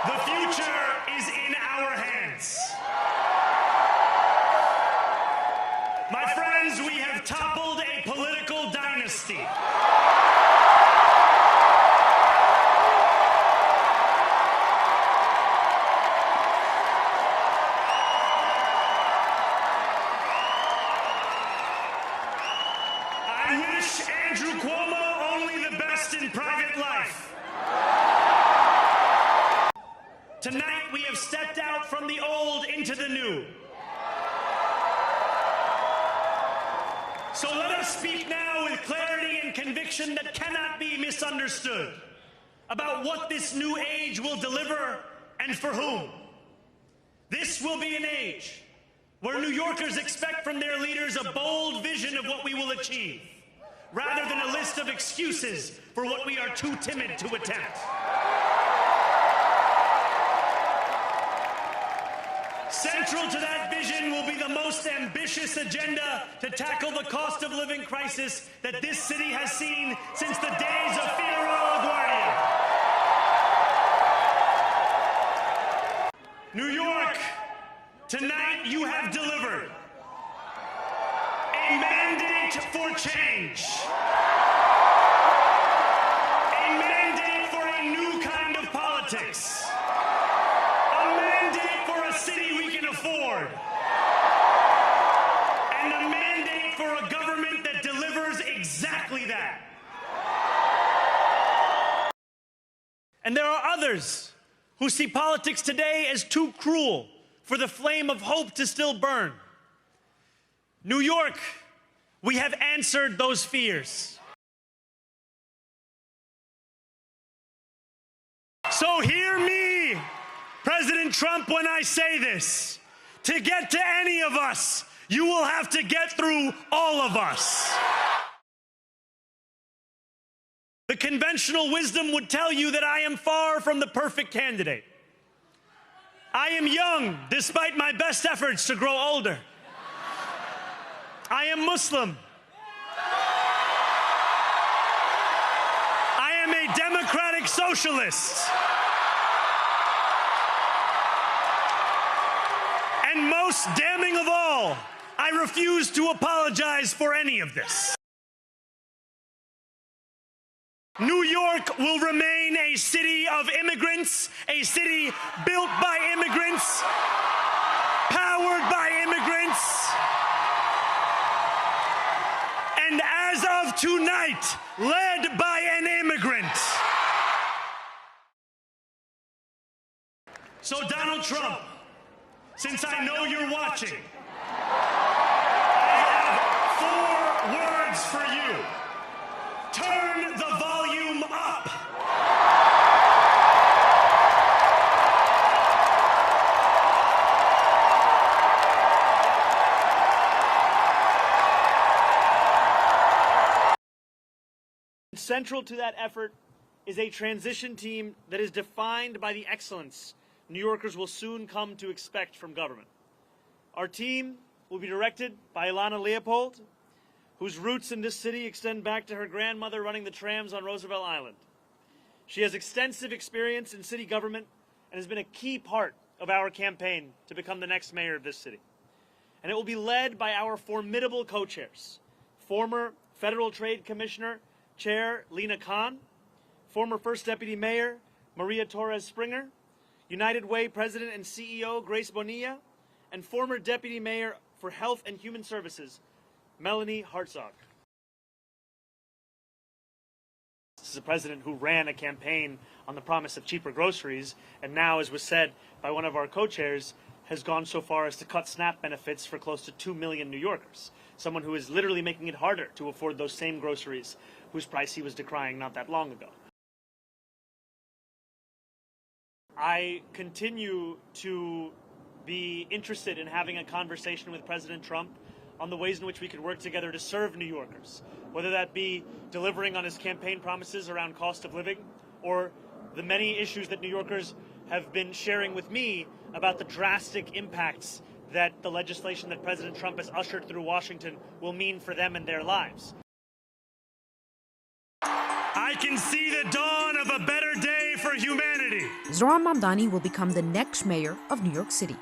The future is in our hands. My friends, we have toppled a political dynasty. I wish Andrew Cuomo only the best in private life. Tonight, we have stepped out from the old into the new. So let us speak now with clarity and conviction that cannot be misunderstood about what this new age will deliver and for whom. This will be an age where New Yorkers expect from their leaders a bold vision of what we will achieve, rather than a list of excuses for what we are too timid to attempt. Central to that vision will be the most ambitious agenda to tackle the cost of living crisis that this city has seen since the days of Figueroa LaGuardia. New York, tonight you have delivered a mandate for change, a mandate for a new kind of politics, a mandate for a city we can afford, and a mandate for a government that delivers exactly that. And there are others who see politics today as too cruel for the flame of hope to still burn. New York, we have answered those fears. So hear me, President Trump, when I say this. To get to any of us, you will have to get through all of us. The conventional wisdom would tell you that I am far from the perfect candidate. I am young, despite my best efforts to grow older. I am Muslim. I am a democratic socialist. And most damning of all, I refuse to apologize for any of this. New York will remain a city of immigrants, a city built by immigrants, powered by immigrants, and as of tonight, led by an immigrant. So Donald Trump, since I know you're watching, I have 4 words for you. Turn the volume up. Central to that effort is a transition team that is defined by the excellence New Yorkers will soon come to expect from government. Our team will be directed by Ilana Leopold, whose roots in this city extend back to her grandmother running the trams on Roosevelt Island. She has extensive experience in city government and has been a key part of our campaign to become the next mayor of this city. And it will be led by our formidable co-chairs, former Federal Trade Commissioner Chair Lena Khan, former First Deputy Mayor Maria Torres Springer, United Way President and CEO Grace Bonilla, and former Deputy Mayor for Health and Human Services Melanie Hartzog. This is a president who ran a campaign on the promise of cheaper groceries, and now, as was said by one of our co-chairs, has gone so far as to cut SNAP benefits for close to 2 million New Yorkers. Someone who is literally making it harder to afford those same groceries whose price he was decrying not that long ago. I continue to be interested in having a conversation with President Trump on the ways in which we could work together to serve New Yorkers, whether that be delivering on his campaign promises around cost of living or the many issues that New Yorkers have been sharing with me about the drastic impacts that the legislation that President Trump has ushered through Washington will mean for them and their lives. I can see the dawn of a better day for humanity. Zohran Mamdani will become the next mayor of New York City.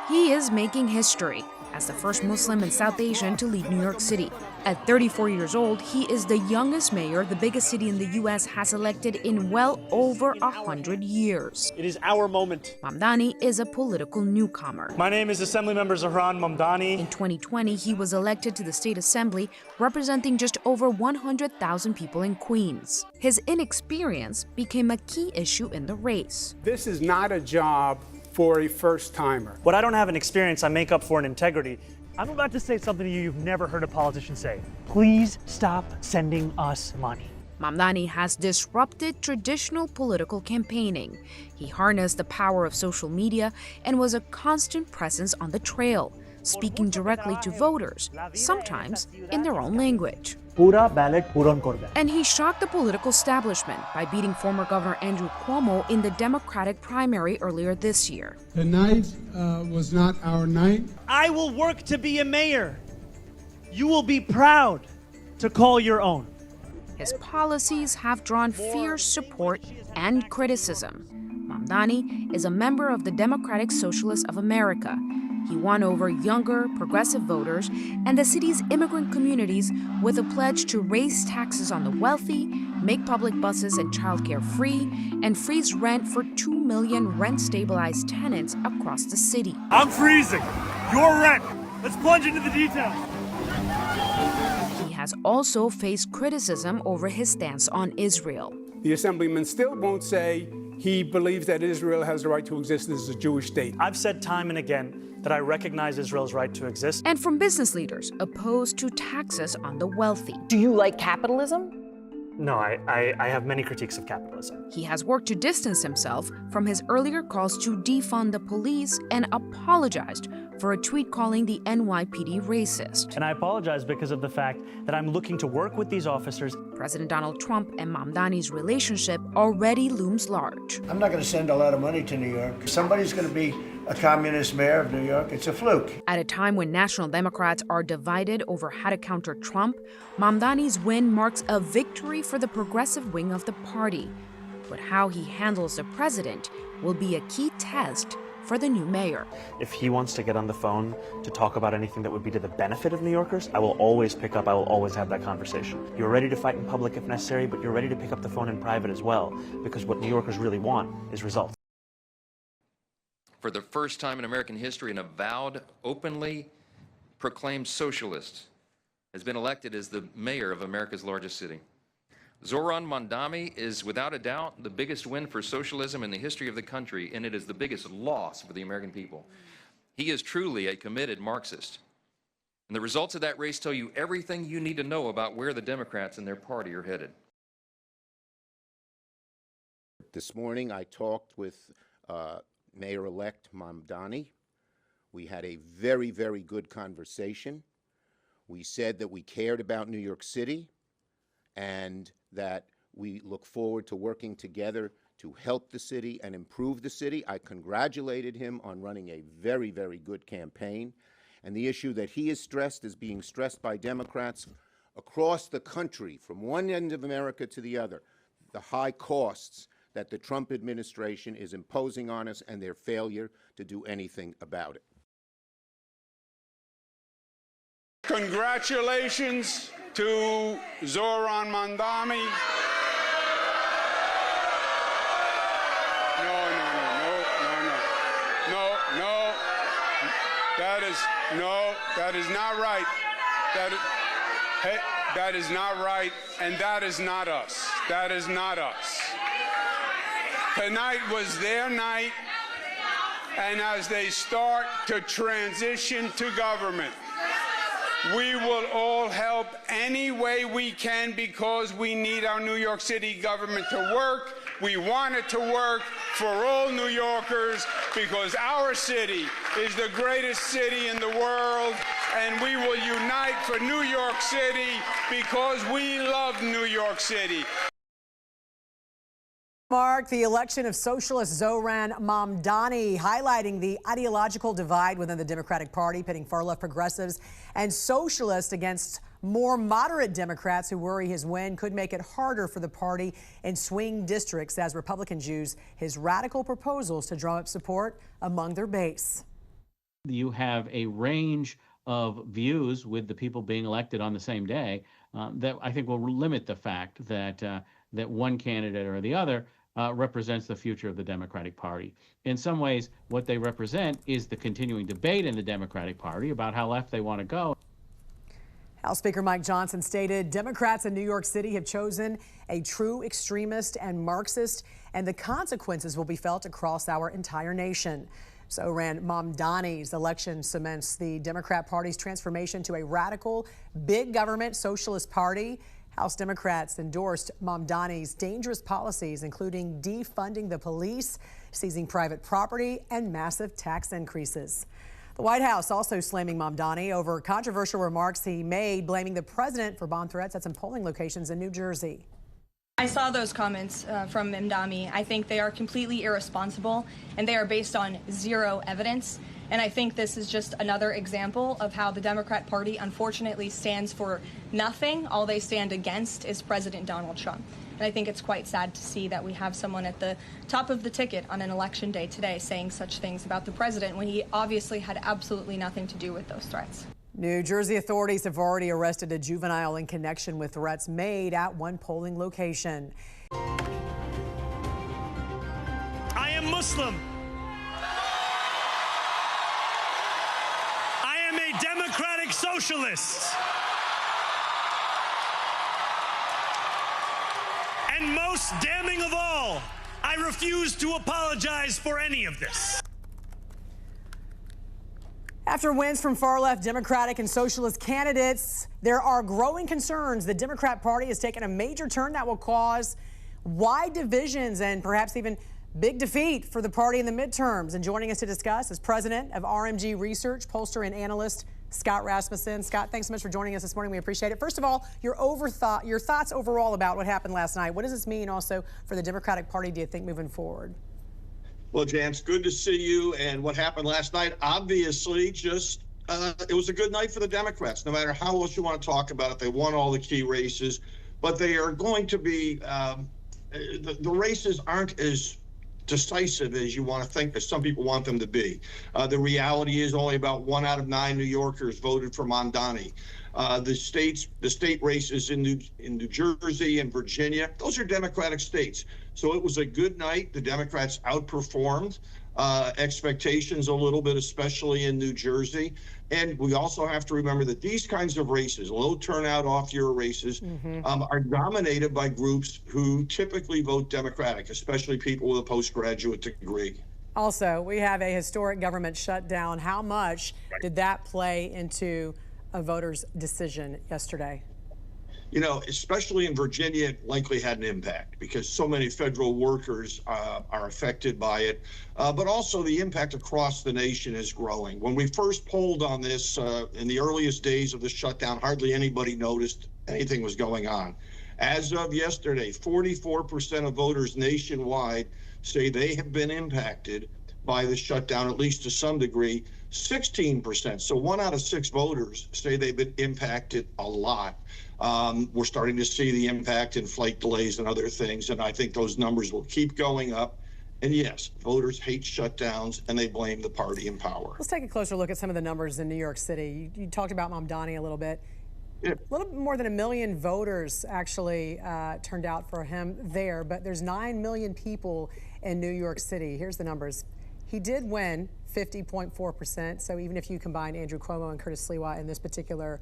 He is making history as the first Muslim and South Asian to lead New York City. At 34 years old, he is the youngest mayor the biggest city in the U.S. has elected in well over 100 years. It is our moment. Mamdani is a political newcomer. My name is Assemblymember Zohran Mamdani. In 2020, he was elected to the State Assembly, representing just over 100,000 people in Queens. His inexperience became a key issue in the race. This is not a job for a first-timer. What I don't have in experience, I make up for in integrity. I'm about to say something to you you've never heard a politician say. Please stop sending us money. Mamdani has disrupted traditional political campaigning. He harnessed the power of social media and was a constant presence on the trail, speaking directly to voters, sometimes in their own language. Pura ballot puron korbe. And he shocked the political establishment by beating former Governor Andrew Cuomo in the Democratic primary earlier this year. The night was not our night. I will work to be a mayor. You will be proud to call your own. His policies have drawn fierce support and criticism. Mamdani is a member of the Democratic Socialist of America. He won over younger, progressive voters and the city's immigrant communities with a pledge to raise taxes on the wealthy, make public buses and childcare free, and freeze rent for 2 million rent-stabilized tenants across the city. I'm freezing. Your rent. Let's plunge into the details. He has also faced criticism over his stance on Israel. The Assemblyman still won't say he believes that Israel has the right to exist as a Jewish state. I've said time and again that I recognize Israel's right to exist. And from business leaders opposed to taxes on the wealthy. Do you like capitalism? No, I have many critiques of capitalism. He has worked to distance himself from his earlier calls to defund the police and apologized for a tweet calling the NYPD racist. And I apologize because of the fact that I'm looking to work with these officers. President Donald Trump and Mamdani's relationship already looms large. I'm not going to send a lot of money to New York. Somebody's going to be a communist mayor of New York. It's a fluke. At a time when national Democrats are divided over how to counter Trump, Mamdani's win marks a victory for the progressive wing of the party. But how he handles the president will be a key test for the new mayor. If he wants to get on the phone to talk about anything that would be to the benefit of New Yorkers, I will always pick up, I will always have that conversation. You're ready to fight in public if necessary, but you're ready to pick up the phone in private as well, because what New Yorkers really want is results. For the first time in American history, an avowed, openly proclaimed socialist has been elected as the mayor of America's largest city. Zohran Mamdani is without a doubt the biggest win for socialism in the history of the country, and it is the biggest loss for the American people. He is truly a committed Marxist. And the results of that race tell you everything you need to know about where the Democrats and their party are headed. This morning I talked with Mayor-elect Mamdani. We had a very, very good conversation. We said that we cared about New York City and that we look forward to working together to help the city and improve the city. I congratulated him on running a very, very good campaign. And the issue that he has stressed is being stressed by Democrats across the country, from one end of America to the other, the high costs that the Trump administration is imposing on us and their failure to do anything about it. Congratulations to Zohran Mamdani. No. That is not right. That is not right, and that is not us. That is not us. Tonight was their night, and as they start to transition to government, we will all help any way we can because we need our New York City government to work. We want it to work for all New Yorkers because our city is the greatest city in the world, and we will unite for New York City because we love New York City. Mark, the election of socialist Zohran Mamdani, highlighting the ideological divide within the Democratic Party, pitting far-left progressives and socialists against more moderate Democrats who worry his win could make it harder for the party in swing districts as Republicans use his radical proposals to drum up support among their base. You have a range of views with the people being elected on the same day that I think will limit the fact that that one candidate or the other represents the future of the Democratic Party. In some ways, what they represent is the continuing debate in the Democratic Party about how left they want to go. House Speaker Mike Johnson stated Democrats in New York City have chosen a true extremist and Marxist, and the consequences will be felt across our entire nation. Zohran Mamdani's election cements the Democrat Party's transformation to a radical, big government socialist party. House Democrats endorsed Mamdani's dangerous policies, including defunding the police, seizing private property, and massive tax increases. The White House also slamming Mamdani over controversial remarks he made, blaming the president for bomb threats at some polling locations in New Jersey. I saw those comments from Mamdani. I think they are completely irresponsible, and they are based on zero evidence. And I think this is just another example of how the Democrat Party unfortunately stands for nothing. All they stand against is President Donald Trump. And I think it's quite sad to see that we have someone at the top of the ticket on an election day today saying such things about the president when he obviously had absolutely nothing to do with those threats. New Jersey authorities have already arrested a juvenile in connection with threats made at one polling location. I am Muslim. I am a democratic socialist. And most damning of all, I refuse to apologize for any of this. After wins from far-left Democratic and socialist candidates, there are growing concerns the Democrat Party has taken a major turn that will cause wide divisions and perhaps even big defeat for the party in the midterms. And joining us to discuss is president of RMG Research, pollster and analyst Scott Rasmussen. Scott, thanks so much for joining us this morning. We appreciate it. First of all, your thoughts overall about what happened last night. What does this mean also for the Democratic Party, do you think, moving forward? Well, Jan, it's good to see you. And what happened last night, obviously, just it was a good night for the Democrats. No matter how else you want to talk about it, they won all the key races. But they are going to be the races aren't as decisive as you want to think, as some people want them to be. The reality is only about 1 out of 9 New Yorkers voted for Mamdani. The state races in New Jersey and Virginia, those are Democratic states. So it was a good night. The Democrats outperformed expectations a little bit, especially in New Jersey. And we also have to remember that these kinds of races, low turnout off-year races, are dominated by groups who typically vote Democratic, especially people with a postgraduate degree. Also, we have a historic government shutdown. How much did that play into a voter's decision yesterday? You know, especially in Virginia, it likely had an impact because so many federal workers are affected by it. But also the impact across the nation is growing. When we first polled on this in the earliest days of the shutdown, hardly anybody noticed anything was going on. As of yesterday, 44% of voters nationwide say they have been impacted by the shutdown, at least to some degree. 16%, so 1 out of 6 voters say they've been impacted a lot. We're starting to see the impact in flight delays and other things, and I think those numbers will keep going up. And yes, voters hate shutdowns, and they blame the party in power. Let's take a closer look at some of the numbers in New York City. You talked about Mamdani a little bit. Yeah. A little bit more than 1 million voters actually turned out for him there, but there's 9 million people in New York City. Here's the numbers. He did win 50.4%, so even if you combine Andrew Cuomo and Curtis Sliwa in this particular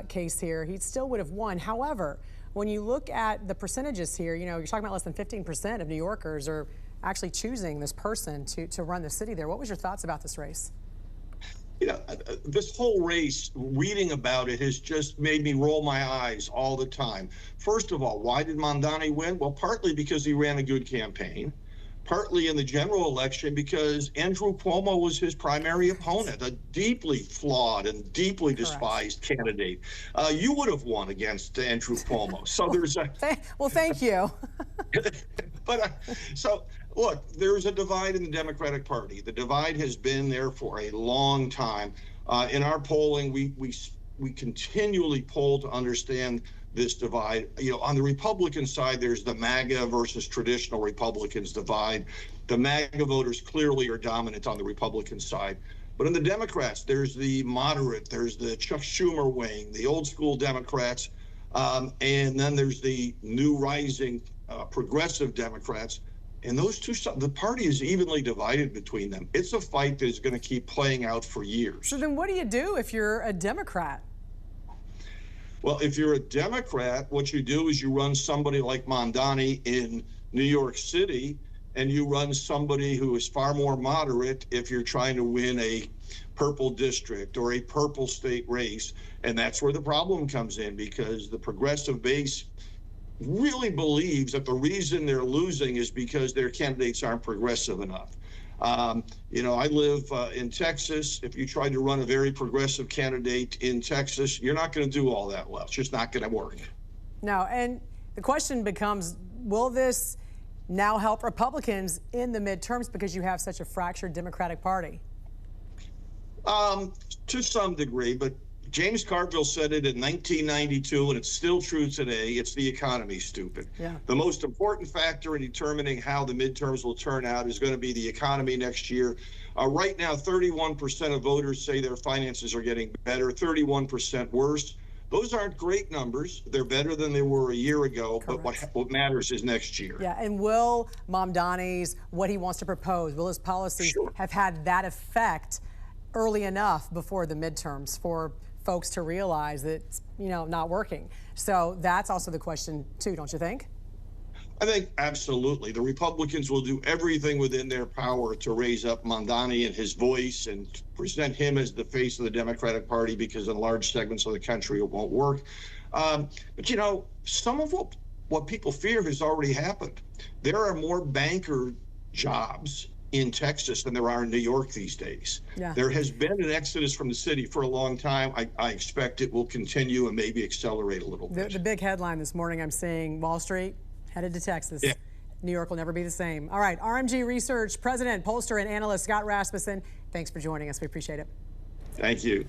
case here, he still would have won. However, when you look at the percentages here, you know, you're talking about less than 15% of New Yorkers are actually choosing this person to run the city there. What was your thoughts about this race? You know, this whole race, reading about it has just made me roll my eyes all the time. First of all, why did Mamdani win? Well, partly because he ran a good campaign. Partly in the general election because Andrew Cuomo was his primary opponent, a deeply flawed and deeply despised candidate. You would have won against Andrew Cuomo. So there's a... Well, thank you. So look, there's a divide in the Democratic Party. The divide has been there for a long time. In our polling, we continually poll to understand this divide. You know, on the Republican side, there's the MAGA versus traditional Republicans divide. The MAGA voters clearly are dominant on the Republican side. But in the Democrats, there's the moderate, there's the Chuck Schumer wing, the old school Democrats, and then there's the new rising progressive Democrats. And those two, the party is evenly divided between them. It's a fight that is going to keep playing out for years. So then what do you do if you're a Democrat? Well, if you're a Democrat, what you do is you run somebody like Mamdani in New York City, and you run somebody who is far more moderate if you're trying to win a purple district or a purple state race. And that's where the problem comes in, because the progressive base really believes that the reason they're losing is because their candidates aren't progressive enough. You know, I live in Texas. If you try to run a very progressive candidate in Texas, you're not going to do all that well. It's just not going to work. No, and the question becomes, will this now help Republicans in the midterms because you have such a fractured Democratic Party? To some degree, but James Carville said it in 1992, and it's still true today. It's the economy, stupid. Yeah. The most important factor in determining how the midterms will turn out is going to be the economy next year. Right now, 31% of voters say their finances are getting better, 31% worse. Those aren't great numbers. They're better than they were a year ago. Correct. But what matters is next year. Yeah, and will Mamdani's, what he wants to propose, will his policies have had that effect early enough before the midterms for folks to realize that it's, you know, not working? So that's also the question too, don't you think? I think absolutely. The Republicans will do everything within their power to raise up Mamdani and his voice and present him as the face of the Democratic Party, because in large segments of the country it won't work. But you know, some of what people fear has already happened. There are more banker jobs in Texas than there are in New York these days. Yeah. There has been an exodus from the city for a long time. I expect it will continue and maybe accelerate a little bit. The big headline this morning I'm seeing, Wall Street headed to Texas. Yeah. New York will never be the same. All right, RMG Research President, pollster, and analyst Scott Rasmussen, thanks for joining us. We appreciate it. Thank you.